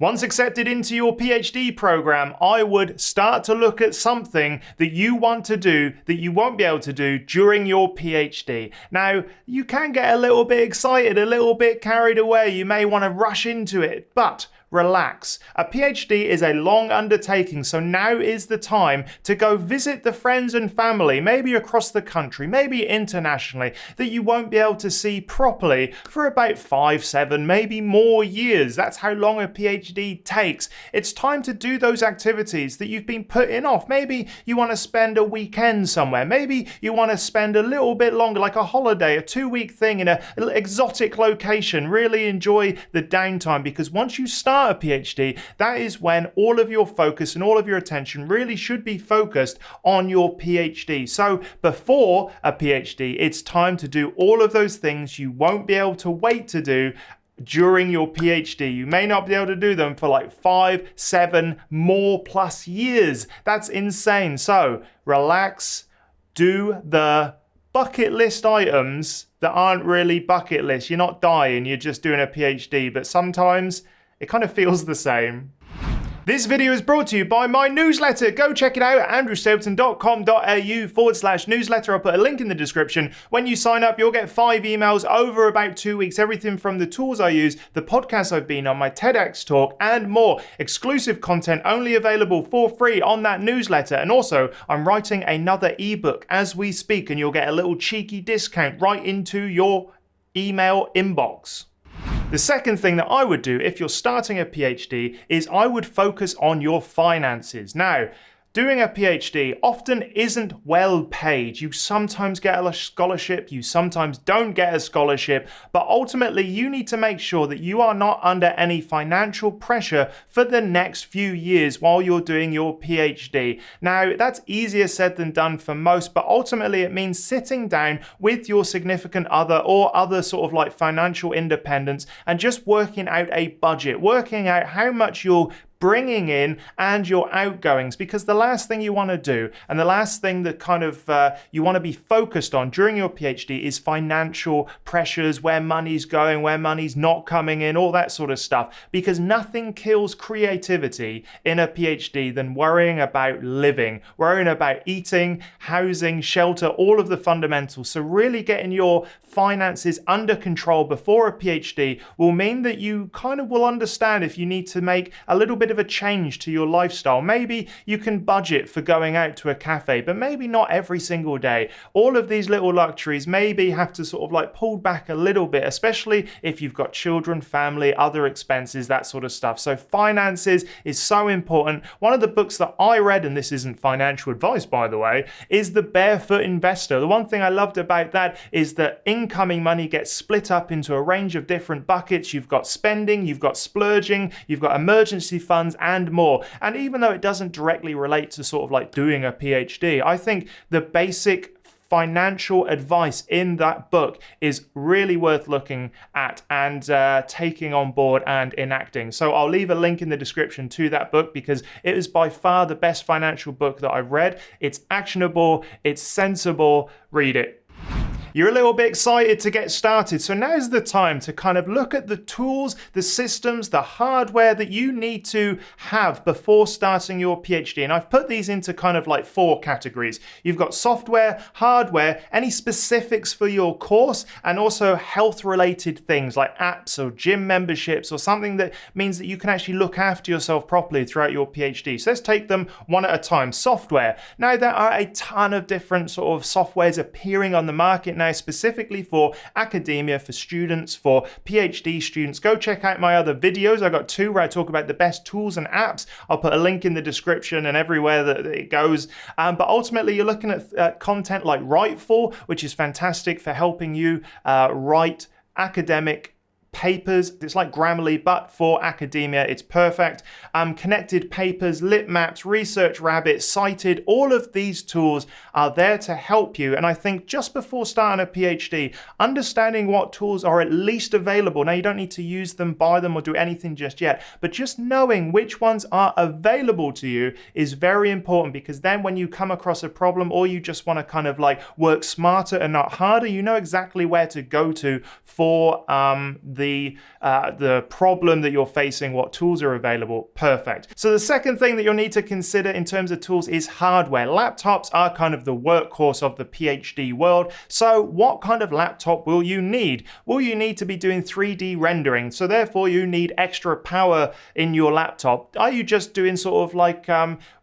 Once accepted into your PhD program, I would start to look at something that you want to do that you won't be able to do during your PhD. Now, you can get a little bit excited, a little bit carried away. You may want to rush into it, but relax. A PhD is a long undertaking, so now is the time to go visit the friends and family, maybe across the country, maybe internationally, that you won't be able to see properly for about 5, 7, maybe more years. That's how long a PhD takes. It's time to do those activities that you've been putting off. Maybe you want to spend a weekend somewhere. Maybe you want to spend a little bit longer, like a holiday, a 2-week thing in an exotic location. Really enjoy the downtime, because once you start a PhD, that is when all of your focus and all of your attention really should be focused on your PhD. So before a PhD, it's time to do all of those things you won't be able to wait to do during your PhD. You may not be able to do them for like 5, 7 more plus years. That's insane. So relax, do the bucket list items that aren't really bucket lists. You're not dying, you're just doing a PhD, but sometimes it kind of feels the same. This video is brought to you by my newsletter. Go check it out at andrewstapleton.com.au/newsletter. I'll put a link in the description. When you sign up, you'll get 5 emails over about 2 weeks. Everything from the tools I use, the podcasts I've been on, my TEDx talk, and more. Exclusive content only available for free on that newsletter. And also, I'm writing another ebook as we speak, and you'll get a little cheeky discount right into your email inbox. The second thing that I would do if you're starting a PhD is I would focus on your finances. Now, doing a PhD often isn't well paid. You sometimes get a scholarship, you sometimes don't get a scholarship, but ultimately you need to make sure that you are not under any financial pressure for the next few years while you're doing your PhD. Now, that's easier said than done for most, but ultimately it means sitting down with your significant other or other sort of like financial independence and just working out a budget, working out how much you'll bringing in and your outgoings, because the last thing you want to do and the last thing that kind of you want to be focused on during your PhD is financial pressures, where money's going, where money's not coming in, all that sort of stuff, because nothing kills creativity in a PhD than worrying about living, worrying about eating, housing, shelter, all of the fundamentals. So really getting your finances under control before a PhD will mean that you kind of will understand if you need to make a little bit of a change to your lifestyle. Maybe you can budget for going out to a cafe, but maybe not every single day. All of these little luxuries maybe have to sort of like pull back a little bit, especially if you've got children, family, other expenses, that sort of stuff. So finances is so important. One of the books that I read, and this isn't financial advice by the way, is The Barefoot Investor. The one thing I loved about that is that incoming money gets split up into a range of different buckets. You've got spending, you've got splurging, you've got emergency funds, and more. And even though it doesn't directly relate to sort of like doing a PhD, I think the basic financial advice in that book is really worth looking at and taking on board and enacting. So I'll leave a link in the description to that book, because it is by far the best financial book that I've read. It's actionable, it's sensible, read it. You're a little bit excited to get started, so now's the time to kind of look at the tools, the systems, the hardware that you need to have before starting your PhD. And I've put these into kind of like 4 categories. You've got software, hardware, any specifics for your course, and also health-related things like apps or gym memberships or something that means that you can actually look after yourself properly throughout your PhD. So let's take them one at a time. Software. Now, there are a ton of different sort of softwares appearing on the market now, specifically for academia, for students, for PhD students. Go check out my other videos. I've got 2 where I talk about the best tools and apps. I'll put a link in the description and everywhere that it goes. But ultimately, you're looking at content like Writeful, which is fantastic for helping you write academic papers. It's like Grammarly, but for academia, it's perfect. Connected Papers, Litmaps, Research Rabbit, Cited, all of these tools are there to help you. And I think just before starting a PhD, understanding what tools are at least available. Now, you don't need to use them, buy them, or do anything just yet, but just knowing which ones are available to you is very important, because then when you come across a problem or you just want to kind of like work smarter and not harder, you know exactly where to go to for the problem that you're facing, what tools are available. Perfect. So the second thing that you'll need to consider in terms of tools is hardware. Laptops are kind of the workhorse of the PhD world. So what kind of laptop will you need? Will you need to be doing 3D rendering? So therefore you need extra power in your laptop. Are you just doing sort of like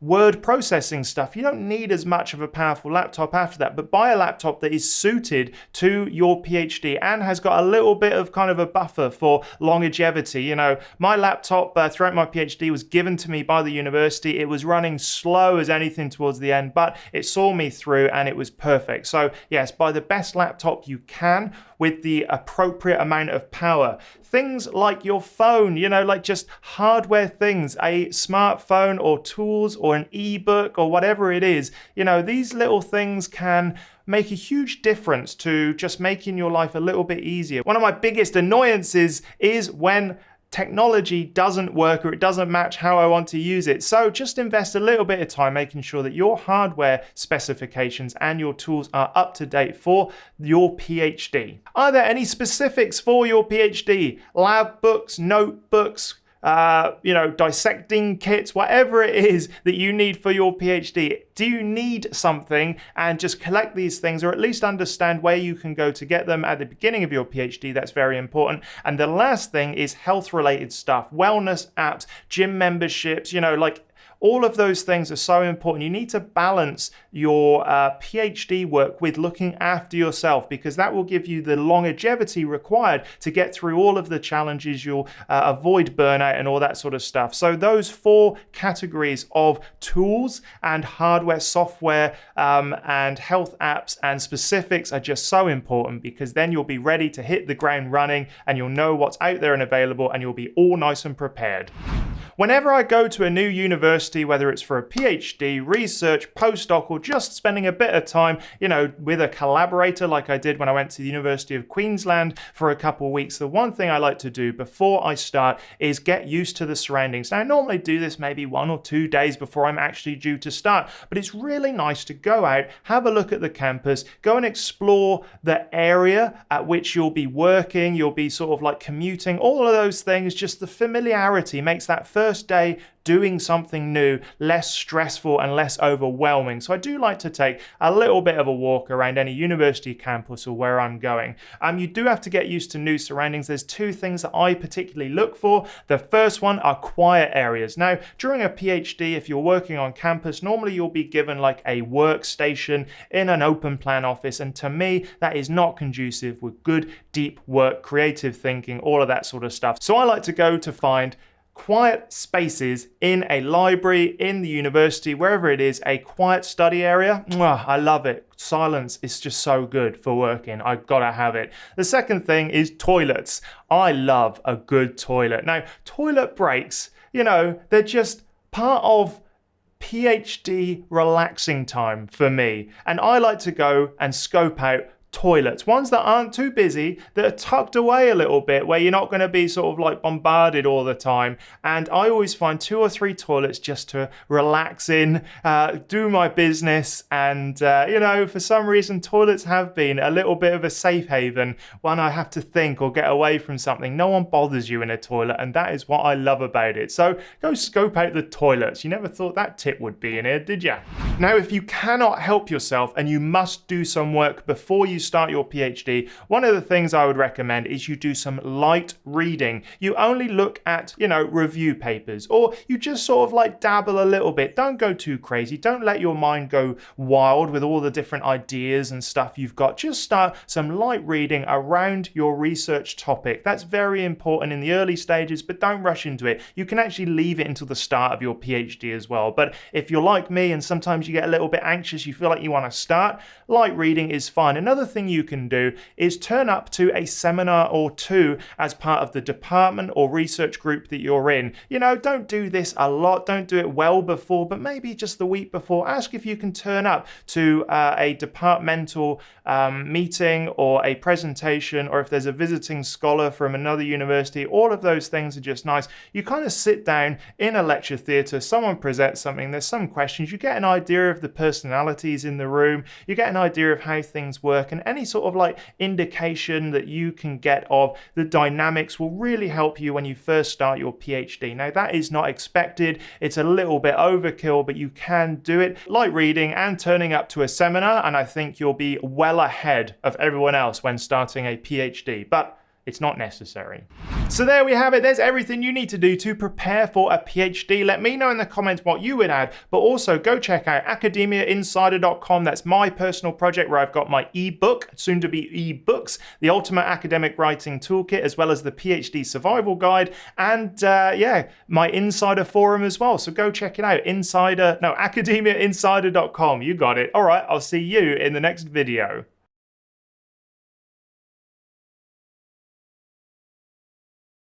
word processing stuff? You don't need as much of a powerful laptop after that, but buy a laptop that is suited to your PhD and has got a little bit of kind of a buffer for longevity. You know, my laptop throughout my PhD was given to me by the university. It was running slow as anything towards the end, but it saw me through and it was perfect. So yes, buy the best laptop you can with the appropriate amount of power. Things like your phone, you know, like just hardware things, a smartphone or tools or an ebook or whatever it is, you know, these little things can make a huge difference to just making your life a little bit easier. One of my biggest annoyances is when technology doesn't work or it doesn't match how I want to use it. So just invest a little bit of time making sure that your hardware specifications and your tools are up to date for your PhD. Are there any specifics for your PhD? Lab books, notebooks, dissecting kits, whatever it is that you need for your PhD. Do you need something? And just collect these things, or at least understand where you can go to get them at the beginning of your PhD. That's very important. And the last thing is health related stuff, wellness apps, gym memberships, all of those things are so important. You need to balance your PhD work with looking after yourself, because that will give you the longevity required to get through all of the challenges. You'll avoid burnout and all that sort of stuff. So those 4 categories of tools and hardware, software, and health apps and specifics are just so important, because then you'll be ready to hit the ground running and you'll know what's out there and available and you'll be all nice and prepared. Whenever I go to a new university, whether it's for a PhD, research, postdoc, or just spending a bit of time, with a collaborator like I did when I went to the University of Queensland for a couple of weeks, the one thing I like to do before I start is get used to the surroundings. Now, I normally do this maybe 1 or 2 days before I'm actually due to start, but it's really nice to go out, have a look at the campus, go and explore the area at which you'll be working, you'll be sort of like commuting, all of those things. Just the familiarity makes that first day doing something new less stressful and less overwhelming. So I do like to take a little bit of a walk around any university campus or where I'm going. You do have to get used to new surroundings. There's 2 things that I particularly look for. The first one are quiet areas. Now, during a PhD, if you're working on campus, normally you'll be given like a workstation in an open plan office. And to me, that is not conducive with good, deep work, creative thinking, all of that sort of stuff. So I like to go to find quiet spaces in a library, in the university, wherever it is, a quiet study area. I love it. Silence is just so good for working. I've got to have it. The second thing is toilets. I love a good toilet. Now, toilet breaks, they're just part of PhD relaxing time for me. And I like to go and scope out toilets, ones that aren't too busy, that are tucked away a little bit, where you're not going to be sort of like bombarded all the time. And I always find 2 or 3 toilets just to relax in, do my business. And, for some reason, toilets have been a little bit of a safe haven when I have to think or get away from something. No one bothers you in a toilet, and that is what I love about it. So go scope out the toilets. You never thought that tip would be in here, did you? Now, if you cannot help yourself and you must do some work before you start your PhD, one of the things I would recommend is you do some light reading. You only look at, review papers, or you just sort of like dabble a little bit. Don't go too crazy. Don't let your mind go wild with all the different ideas and stuff you've got. Just start some light reading around your research topic. That's very important in the early stages, but don't rush into it. You can actually leave it until the start of your PhD as well. But if you're like me and sometimes you get a little bit anxious, you feel like you want to start, light reading is fine. Another thing you can do is turn up to a seminar or 2 as part of the department or research group that you're in. Don't do this a lot. Don't do it well before, but maybe just the week before. Ask if you can turn up to a departmental meeting or a presentation, or if there's a visiting scholar from another university. All of those things are just nice. You kind of sit down in a lecture theatre, someone presents something, there's some questions, you get an idea of the personalities in the room, you get an idea of how things work, and and any sort of like indication that you can get of the dynamics will really help you when you first start your PhD. Now, that is not expected. It's a little bit overkill, but you can do it. Like reading and turning up to a seminar, and I think you'll be well ahead of everyone else when starting a PhD. But it's not necessary. So there we have it. There's everything you need to do to prepare for a PhD. Let me know in the comments what you would add, but also go check out academiainsider.com. That's my personal project where I've got my ebook, soon to be ebooks, the Ultimate Academic Writing Toolkit, as well as the PhD Survival Guide, and my Insider Forum as well. So go check it out. academiainsider.com. You got it. All right, I'll see you in the next video.